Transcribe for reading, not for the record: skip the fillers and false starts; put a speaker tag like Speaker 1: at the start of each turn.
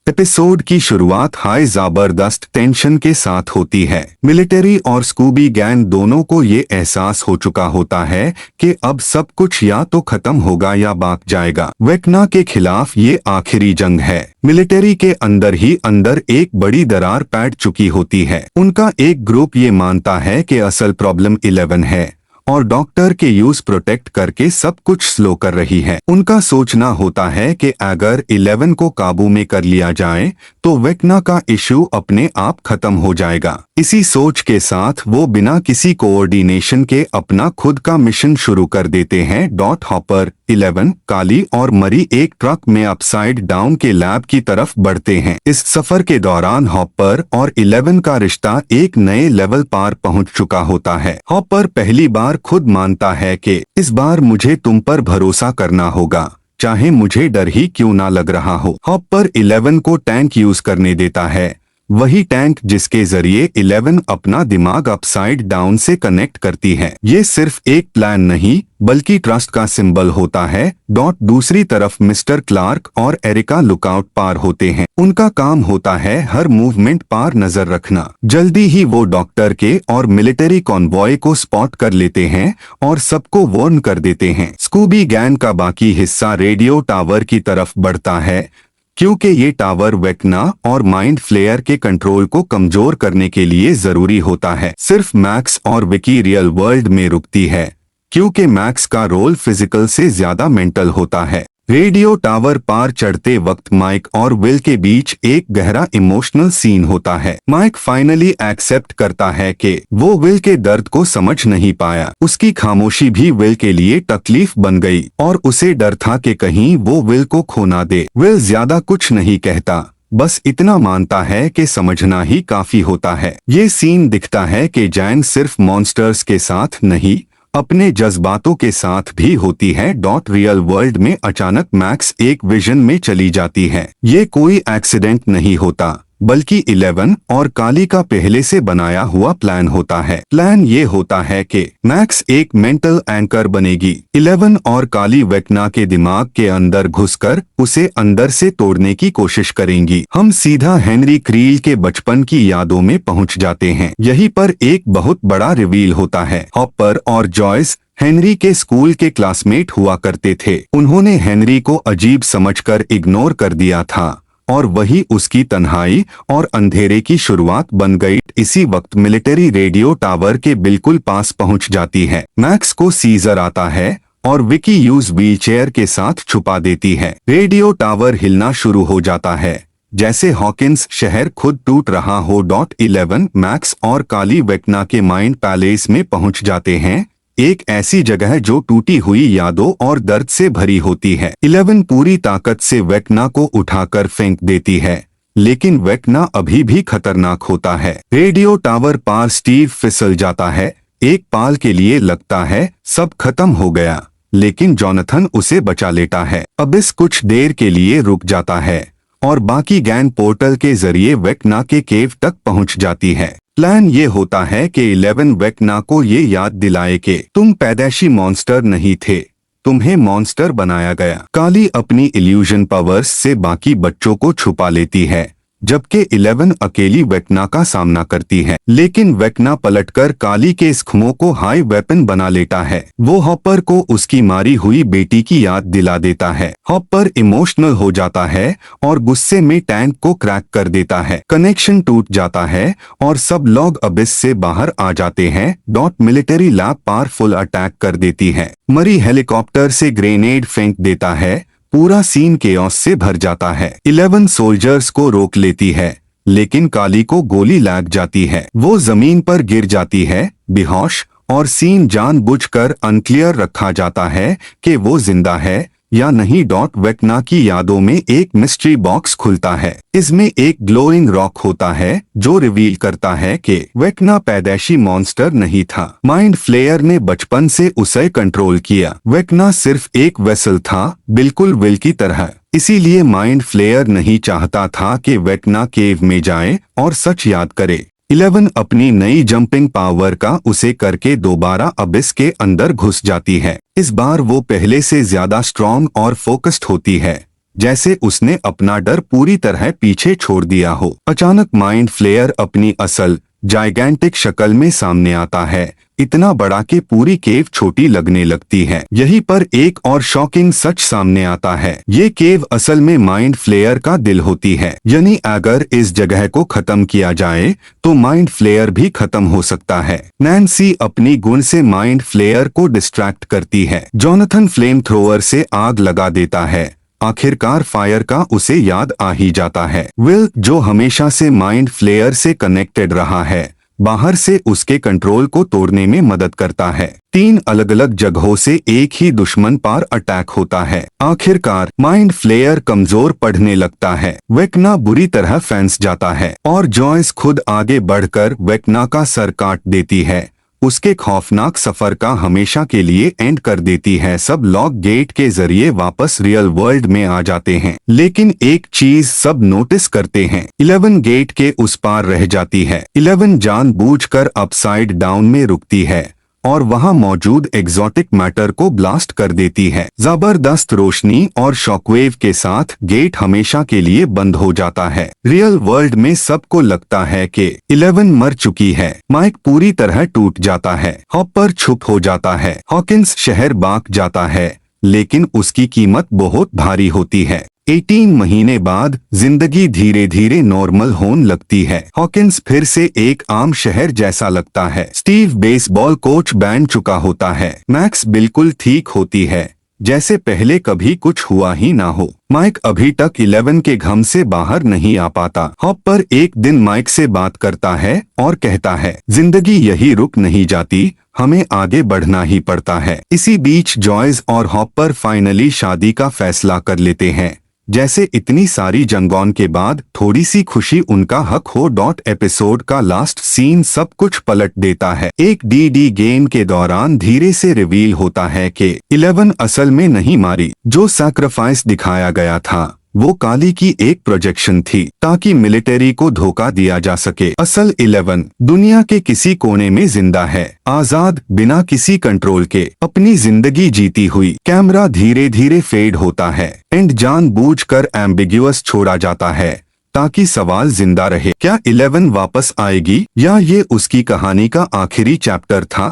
Speaker 1: Episode की शुरुआत high जबरदस्त टेंशन के साथ होती है। मिलिट्री और स्कूबी गैंग दोनों को ये एहसास हो चुका होता है कि अब सब कुछ या तो खत्म होगा या बाक जाएगा। वेक्ना के खिलाफ ये आखिरी जंग है। मिलिट्री के अंदर ही अंदर एक बड़ी दरार पैड़ चुकी होती है। उनका एक ग्रुप ये मानता है कि असल प्रॉब्लम 11 है और डॉक्टर के यूज प्रोटेक्ट करके सब कुछ स्लो कर रही है। उनका सोचना होता है कि अगर 11 को काबू में कर लिया जाए तो वेक्ना का इशू अपने आप खत्म हो जाएगा। इसी सोच के साथ वो बिना किसी कोऑर्डिनेशन के अपना खुद का मिशन शुरू कर देते हैं। हॉपर, 11, काली और मरी एक ट्रक में अपसाइड डाउन के लैब की तरफ बढ़ते हैं। इस सफर के दौरान हॉपर और 11 का रिश्ता एक नए लेवल पार पहुंच चुका होता है। हॉपर पहली बार खुद मानता है कि इस बार मुझे तुम पर भरोसा करना होगा, चाहे मुझे डर ही क्यों ना लग रहा हो। हॉपर 11 को टैंक यूज करने देता है, वही टैंक जिसके जरिए 11 अपना दिमाग अपसाइड डाउन से कनेक्ट करती है। ये सिर्फ एक प्लान नहीं बल्कि ट्रस्ट का सिंबल होता है। दूसरी तरफ मिस्टर क्लार्क और एरिका लुकआउट पार होते हैं। उनका काम होता है हर मूवमेंट पार नजर रखना। जल्दी ही वो डॉक्टर के और मिलिट्री कॉन्वॉय को स्पॉट कर लेते हैं और सबको वार्न कर देते हैं। स्कूबी गैंग का बाकी हिस्सा रेडियो टावर की तरफ बढ़ता है, क्योंकि ये टावर वेक्ना और माइंड फ्लेयर के कंट्रोल को कमजोर करने के लिए जरूरी होता है। सिर्फ मैक्स और विकी रियल वर्ल्ड में रुकती है, क्योंकि मैक्स का रोल फिजिकल से ज्यादा मेंटल होता है। रेडियो टावर पार चढ़ते वक्त माइक और विल के बीच एक गहरा इमोशनल सीन होता है। माइक फाइनली एक्सेप्ट करता है कि वो विल के दर्द को समझ नहीं पाया। उसकी खामोशी भी विल के लिए तकलीफ बन गई और उसे डर था कि कहीं वो विल को खो ना दे। विल ज्यादा कुछ नहीं कहता, बस इतना मानता है कि समझना ही काफी होता है। ये सीन दिखता है कि जैन सिर्फ मॉन्स्टर्स के साथ नहीं अपने जज्बातों के साथ भी होती है। रियल वर्ल्ड में अचानक मैक्स एक विजन में चली जाती है। ये कोई एक्सीडेंट नहीं होता, बल्कि 11 और काली का पहले से बनाया हुआ प्लान होता है। प्लान ये होता है कि मैक्स एक मेंटल एंकर बनेगी। 11 और काली वेक्ना के दिमाग के अंदर घुसकर उसे अंदर से तोड़ने की कोशिश करेंगी। हम सीधा हेनरी क्रील के बचपन की यादों में पहुंच जाते हैं। यहीं पर एक बहुत बड़ा रिवील होता है। हॉपर और जॉयस हेनरी के स्कूल के क्लासमेट हुआ करते थे। उन्होंने हेनरी को अजीब समझकर इग्नोर कर दिया था और वही उसकी तन्हाई और अंधेरे की शुरुआत बन गई। इसी वक्त मिलिट्री रेडियो टावर के बिल्कुल पास पहुंच जाती है। मैक्स को सीजर आता है और विकी यूज व्हीलचेयर के साथ छुपा देती है। रेडियो टावर हिलना शुरू हो जाता है, जैसे हॉकिंस शहर खुद टूट रहा हो। 11, मैक्स और काली वेक्ना के माइंड पैलेस में पहुंच जाते हैं, एक ऐसी जगह जो टूटी हुई यादों और दर्द से भरी होती है। 11 पूरी ताकत से वेक्ना को उठाकर फेंक देती है, लेकिन वेक्ना अभी भी खतरनाक होता है। रेडियो टावर पार स्टीव फिसल जाता है। एक पाल के लिए लगता है सब खत्म हो गया, लेकिन जॉनथन उसे बचा लेता है। अबिस कुछ देर के लिए रुक जाता है और बाकी गैंग पोर्टल के जरिए वेक्ना के केव तक पहुंच जाती है। प्लान ये होता है कि 11 वेक्ना को ये याद दिलाए कि तुम पैदाइशी मॉन्स्टर नहीं थे, तुम्हें मॉन्स्टर बनाया गया। काली अपनी इल्यूजन पावर्स से बाकी बच्चों को छुपा लेती है, जबकि 11 अकेली वेक्ना का सामना करती है। लेकिन वेक्ना पलटकर काली के जख्मों को हाई वेपन बना लेता है। वो हॉपर को उसकी मारी हुई बेटी की याद दिला देता है। हॉपर इमोशनल हो जाता है और गुस्से में टैंक को क्रैक कर देता है। कनेक्शन टूट जाता है और सब लोग अबिस से बाहर आ जाते हैं। मिलिट्री लैब पार फुल अटैक कर देती है। मरी हेलीकॉप्टर से ग्रेनेड फेंक देता है। पूरा सीन केओस से भर जाता है। 11 सोल्जर्स को रोक लेती है, लेकिन काली को गोली लग जाती है। वो जमीन पर गिर जाती है बेहोश, और सीन जानबूझकर अनक्लियर रखा जाता है कि वो जिंदा है या नहीं। वेक्ना की यादों में एक मिस्ट्री बॉक्स खुलता है। इसमें एक ग्लोइंग रॉक होता है जो रिवील करता है कि वेक्ना पैदाइशी मॉन्स्टर नहीं था। माइंड फ्लेयर ने बचपन से उसे कंट्रोल किया। वेक्ना सिर्फ एक वेसल था, बिल्कुल विल की तरह। इसीलिए माइंड फ्लेयर नहीं चाहता था कि वेक्ना केव में जाए और सच याद करे। 11 अपनी नई जंपिंग पावर का उसे करके दोबारा अबिस के अंदर घुस जाती है। इस बार वो पहले से ज्यादा स्ट्रॉन्ग और फोकस्ड होती है। जैसे उसने अपना डर पूरी तरह पीछे छोड़ दिया हो। अचानक माइंड फ्लेयर अपनी असल जाइगेंटिक शक्ल में सामने आता है, इतना बड़ा कि पूरी केव छोटी लगने लगती है। यहीं पर एक और शॉकिंग सच सामने आता है, ये केव असल में माइंड फ्लेयर का दिल होती है। यानी अगर इस जगह को खत्म किया जाए तो माइंड फ्लेयर भी खत्म हो सकता है। नैन्सी अपनी गुण से माइंड फ्लेयर को डिस्ट्रैक्ट करती है। जोनाथन फ्लेम थ्रोअर से आग लगा देता है। आखिरकार फायर का उसे याद आ ही जाता है। विल, जो हमेशा से माइंड फ्लेयर से कनेक्टेड रहा है, बाहर से उसके कंट्रोल को तोड़ने में मदद करता है। 3 अलग अलग जगहों से एक ही दुश्मन पर अटैक होता है। आखिरकार माइंड फ्लेयर कमजोर पड़ने लगता है। वेक्ना बुरी तरह फंस जाता है और जॉयस खुद आगे बढ़कर वेक्ना का सर काट देती है। उसके खौफनाक सफर का हमेशा के लिए एंड कर देती है। सब लॉक गेट के जरिए वापस रियल वर्ल्ड में आ जाते हैं, लेकिन एक चीज सब नोटिस करते हैं, 11 गेट के उस पार रह जाती है। 11 जानबूझकर अपसाइड डाउन में रुकती है और वहां मौजूद एग्जॉटिक मैटर को ब्लास्ट कर देती है। जबरदस्त रोशनी और शॉकवेव के साथ गेट हमेशा के लिए बंद हो जाता है। रियल वर्ल्ड में सबको लगता है कि 11 मर चुकी है। माइक पूरी तरह टूट जाता है। हॉपर छुप हो जाता है। हॉकिंस शहर भाग जाता है, लेकिन उसकी कीमत बहुत भारी होती है। 18 महीने बाद जिंदगी धीरे धीरे नॉर्मल होने लगती है। हॉकिंस फिर से एक आम शहर जैसा लगता है। स्टीव बेसबॉल कोच बन चुका होता है। मैक्स बिल्कुल ठीक होती है, जैसे पहले कभी कुछ हुआ ही ना हो। माइक अभी तक 11 के घम से बाहर नहीं आ पाता। हॉपर एक दिन माइक से बात करता है और कहता है, जिंदगी यही रुक नहीं जाती, हमें आगे बढ़ना ही पड़ता है। इसी बीच जॉयस और हॉपर फाइनली शादी का फैसला कर लेते हैं। जैसे इतनी सारी जंगौन के बाद थोड़ी सी खुशी उनका हक हो। एपिसोड का लास्ट सीन सब कुछ पलट देता है। एक डीडी गेम के दौरान धीरे से रिवील होता है कि 11 असल में नहीं मारी। जो सैक्रिफाइस दिखाया गया था वो काली की एक प्रोजेक्शन थी, ताकि मिलिट्री को धोखा दिया जा सके। असल 11 दुनिया के किसी कोने में जिंदा है, आजाद, बिना किसी कंट्रोल के अपनी जिंदगी जीती हुई। कैमरा धीरे धीरे फेड होता है। एंड जानबूझकर एम्बिग्युअस छोड़ा जाता है ताकि सवाल जिंदा रहे, क्या 11 वापस आएगी या ये उसकी कहानी का आखिरी चैप्टर था।